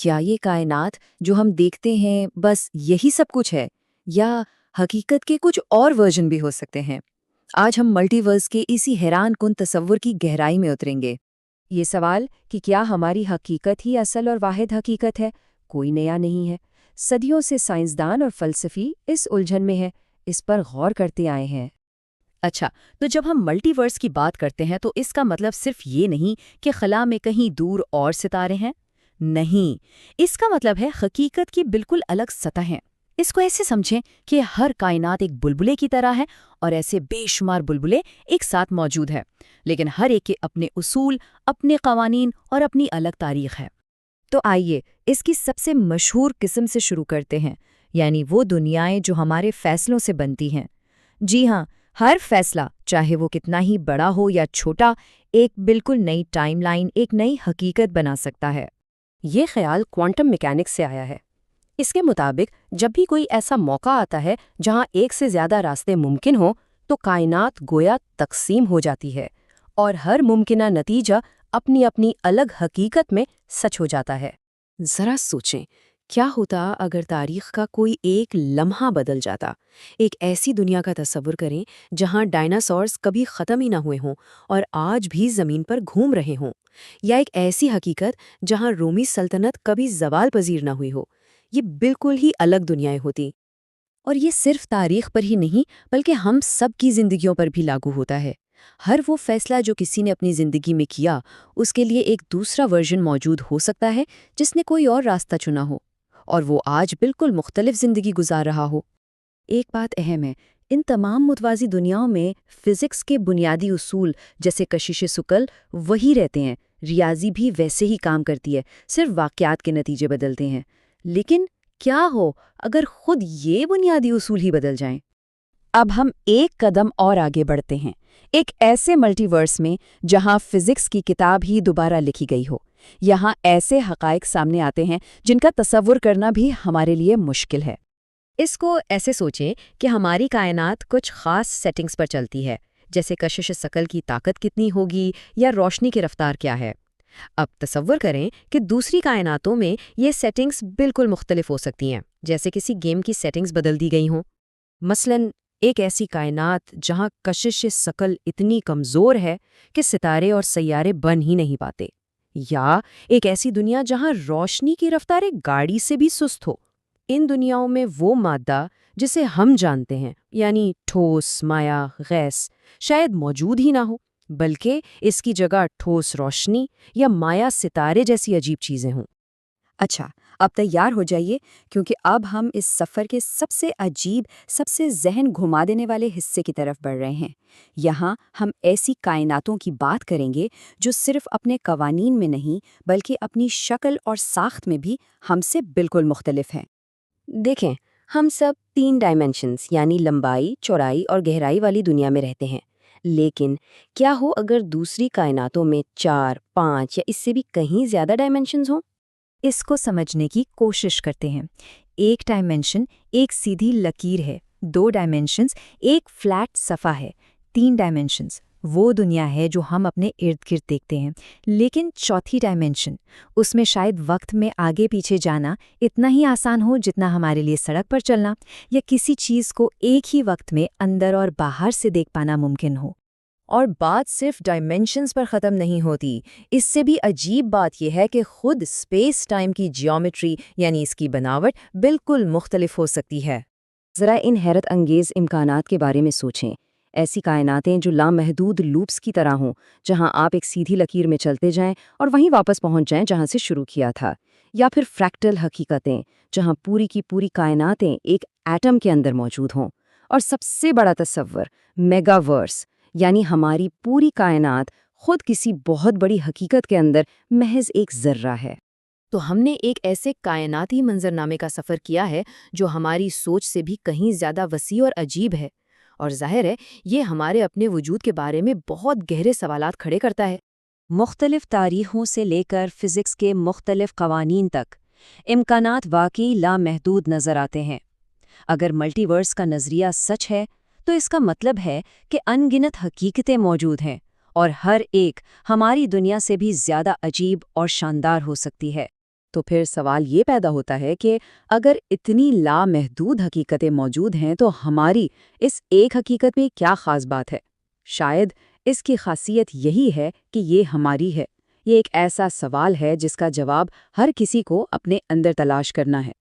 کیا یہ کائنات جو ہم دیکھتے ہیں بس یہی سب کچھ ہے، یا حقیقت کے کچھ اور ورژن بھی ہو سکتے ہیں؟ آج ہم ملٹی ورس کے اسی حیران کن تصور کی گہرائی میں اتریں گے۔ یہ سوال کہ کیا ہماری حقیقت ہی اصل اور واحد حقیقت ہے، کوئی نیا نہیں ہے۔ صدیوں سے سائنسدان اور فلسفی اس الجھن میں ہے، اس پر غور کرتے آئے ہیں۔ اچھا، تو جب ہم ملٹی ورس کی بات کرتے ہیں تو اس کا مطلب صرف یہ نہیں کہ خلا میں کہیں دور اور ستارے ہیں۔ نہیں، اس کا مطلب ہے حقیقت کی بالکل الگ سطح ہیں۔ اس کو ایسے سمجھیں کہ ہر کائنات ایک بلبلے کی طرح ہے، اور ایسے بے شمار بلبلے ایک ساتھ موجود ہیں، لیکن ہر ایک کے اپنے اصول، اپنے قوانین اور اپنی الگ تاریخ ہے۔ تو آئیے اس کی سب سے مشہور قسم سے شروع کرتے ہیں، یعنی وہ دنیایں جو ہمارے فیصلوں سے بنتی ہیں۔ جی ہاں، ہر فیصلہ، چاہے وہ کتنا ہی بڑا ہو یا چھوٹا، ایک بالکل نئی ٹائم لائن، ایک نئی حقیقت بنا سکتا ہے۔ یہ خیال کوانٹم میکینکس سے آیا ہے۔ اس کے مطابق جب بھی کوئی ایسا موقع آتا ہے جہاں ایک سے زیادہ راستے ممکن ہوں، تو کائنات گویا تقسیم ہو جاتی ہے، اور ہر ممکنہ نتیجہ اپنی اپنی الگ حقیقت میں سچ ہو جاتا ہے۔ ذرا سوچیں، کیا ہوتا اگر تاریخ کا کوئی ایک لمحہ بدل جاتا؟ ایک ایسی دنیا کا تصور کریں جہاں ڈائناسورز کبھی ختم ہی نہ ہوئے ہوں اور آج بھی زمین پر گھوم رہے ہوں، یا ایک ایسی حقیقت جہاں رومی سلطنت کبھی زوال پذیر نہ ہوئی ہو۔ یہ بالکل ہی الگ دنیایں ہوتی۔ اور یہ صرف تاریخ پر ہی نہیں بلکہ ہم سب کی زندگیوں پر بھی لاگو ہوتا ہے۔ ہر وہ فیصلہ جو کسی نے اپنی زندگی میں کیا، اس کے لیے ایک دوسرا ورژن موجود ہو سکتا ہے جس نے کوئی اور راستہ چنا ہو، اور وہ آج بالکل مختلف زندگی گزار رہا ہو۔ ایک بات اہم ہے، ان تمام متوازی دنیاؤں میں فزکس کے بنیادی اصول جیسے کشش ثقل وہی رہتے ہیں، ریاضی بھی ویسے ہی کام کرتی ہے، صرف واقعات کے نتیجے بدلتے ہیں۔ لیکن کیا ہو اگر خود یہ بنیادی اصول ہی بدل جائیں؟ اب ہم ایک قدم اور آگے بڑھتے ہیں، ایک ایسے ملٹی ورس میں جہاں فزکس کی کتاب ہی دوبارہ لکھی گئی ہو۔ یہاں ایسے حقائق سامنے آتے ہیں جن کا تصور کرنا بھی ہمارے لیے مشکل ہے۔ اس کو ایسے سوچیں کہ ہماری کائنات کچھ خاص سیٹنگز پر چلتی ہے، جیسے کشش ثقل کی طاقت کتنی ہوگی یا روشنی کی رفتار کیا ہے۔ اب تصور کریں کہ دوسری کائناتوں میں یہ سیٹنگز بالکل مختلف ہو سکتی ہیں، جیسے کسی گیم کی سیٹنگز بدل دی گئی ہوں۔ مثلاً ایک ایسی کائنات جہاں کشش ثقل اتنی کمزور ہے کہ ستارے اور سیارے بن ہی نہیں پاتے، یا ایک ایسی دنیا جہاں روشنی کی رفتار ایک گاڑی سے بھی سست ہو۔ ان دنیاؤں میں وہ مادہ جسے ہم جانتے ہیں، یعنی ٹھوس، مائع، گیس، شاید موجود ہی نہ ہو، بلکہ اس کی جگہ ٹھوس روشنی یا مائع ستارے جیسی عجیب چیزیں ہوں۔ اچھا، اب تیار ہو جائیے، کیونکہ اب ہم اس سفر کے سب سے عجیب، سب سے ذہن گھما دینے والے حصے کی طرف بڑھ رہے ہیں۔ یہاں ہم ایسی کائناتوں کی بات کریں گے جو صرف اپنے قوانین میں نہیں بلکہ اپنی شکل اور ساخت میں بھی ہم سے بالکل مختلف ہیں۔ دیکھیں، ہم سب 3 ڈائمینشنز یعنی لمبائی، چوڑائی اور گہرائی والی دنیا میں رہتے ہیں، لیکن کیا ہو اگر دوسری کائناتوں میں 4، 5 یا اس سے بھی کہیں زیادہ ڈائمینشنز ہوں؟ اس کو سمجھنے کی کوشش کرتے ہیں۔ ایک ڈائمینشن ایک سیدھی لکیر ہے، 2 ڈائمینشنز ایک فلیٹ صفحہ ہے، 3 ڈائمینشنز وہ دنیا ہے جو ہم اپنے ارد گرد دیکھتے ہیں، لیکن چوتھی ڈائمینشن، اس میں شاید وقت میں آگے پیچھے جانا اتنا ہی آسان ہو جتنا ہمارے لیے سڑک پر چلنا، یا کسی چیز کو ایک ہی وقت میں اندر اور باہر سے دیکھ پانا ممکن ہو۔ اور بات صرف ڈائمینشنز پر ختم نہیں ہوتی، اس سے بھی عجیب بات یہ ہے کہ خود اسپیس ٹائم کی جیومیٹری یعنی اس کی بناوٹ بالکل مختلف ہو سکتی ہے۔ ذرا ان حیرت انگیز امکانات کے بارے میں سوچیں۔ ایسی کائناتیں جو لامحدود لوپس کی طرح ہوں، جہاں آپ ایک سیدھی لکیر میں چلتے جائیں اور وہیں واپس پہنچ جائیں جہاں سے شروع کیا تھا، یا پھر فریکٹل حقیقتیں جہاں پوری کی پوری کائناتیں ایک ایٹم کے اندر موجود ہوں، اور سب سے بڑا تصور میگا ورس، یعنی ہماری پوری کائنات خود کسی بہت بڑی حقیقت کے اندر محض ایک ذرہ ہے۔ تو ہم نے ایک ایسے کائناتی منظرنامے کا سفر کیا ہے جو ہماری سوچ سے بھی کہیں زیادہ وسیع اور عجیب ہے، اور ظاہر ہے یہ ہمارے اپنے وجود کے بارے میں بہت گہرے سوالات کھڑے کرتا ہے۔ مختلف تاریخوں سے لے کر فزکس کے مختلف قوانین تک، امکانات واقعی لامحدود نظر آتے ہیں۔ اگر ملٹی ورس کا نظریہ سچ ہے تو اس کا مطلب ہے کہ ان گنت حقیقتیں موجود ہیں، اور ہر ایک ہماری دنیا سے بھی زیادہ عجیب اور شاندار ہو سکتی ہے۔ تو پھر سوال یہ پیدا ہوتا ہے کہ اگر اتنی لامحدود حقیقتیں موجود ہیں تو ہماری اس ایک حقیقت میں کیا خاص بات ہے؟ شاید اس کی خاصیت یہی ہے کہ یہ ہماری ہے۔ یہ ایک ایسا سوال ہے جس کا جواب ہر کسی کو اپنے اندر تلاش کرنا ہے۔